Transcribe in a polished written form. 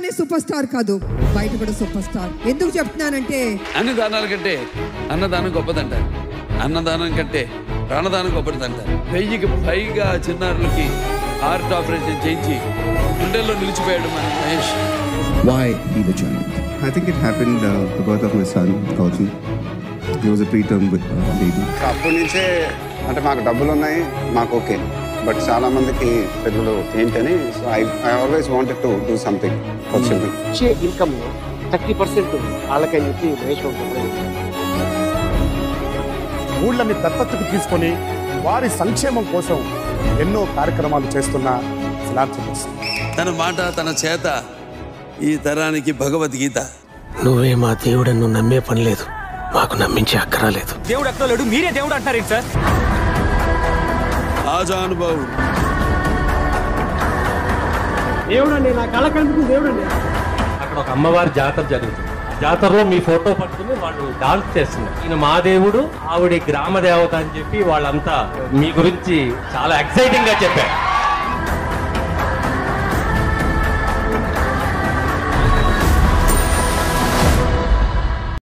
సినిమాలోనే super star కాదు, బయట కూడా సూపర్ స్టార్. ఎందుకు చెప్తున్నానంటే అన్ని దానాల కంటే అన్నదానం గొప్పదంటారు, అన్నదానం కంటే ప్రాణదానం గొప్పదంటారు. 1000కి పైగా చిన్నారులకి హార్ట్ ఆపరేషన్ చేయించి గుండెల్లో నిలిచిపోయాడు మన Mahesh. Why he the giant? I think it happened the birth of my son, Gautam. He was a preterm baby. అప్పటి నుంచే అంటే మాకు డబ్బులు ఉన్నాయి, మాకు ఓకే, బట్ చాలా మందికి పిల్లలు ఏంటని, so I always wanted to do something for children. వచ్చే ఇన్కమ్ 30% వాళ్ళకని చెప్పి మహేష్ ఊళ్ళని దత్తతకు తీసుకొని వారి సంక్షేమం కోసం ఎన్నో కార్యక్రమాలు చేస్తున్న ఫిలాంథ్రపిస్ట్. తన మాట తన చేత ఈ తరానికి భగవద్గీత. నువ్వే మా దేవుడని నువ్వు నమ్మే పని లేదు, మాకు నమ్మించే అక్కరాలేదు. దేవుడు ఎక్కలేడు, మీరే దేవుడు అంటారు సార్. ఆజానుభావుడు దేవుడు అండి, నా కళ కనిపించింది దేవుడు అండి. అక్కడ ఒక అమ్మవారి జాతర జరుగుతుంది. జాతరలో మీ ఫోటో పట్టుకుని వాళ్ళు డాన్స్ చేస్తున్నారు. ఈయన మా దేవుడు, ఆవిడ గ్రామ దేవత అని చెప్పి వాళ్ళంతా మీ గురించి చాలా ఎక్సైటింగ్ గా చెప్పారు.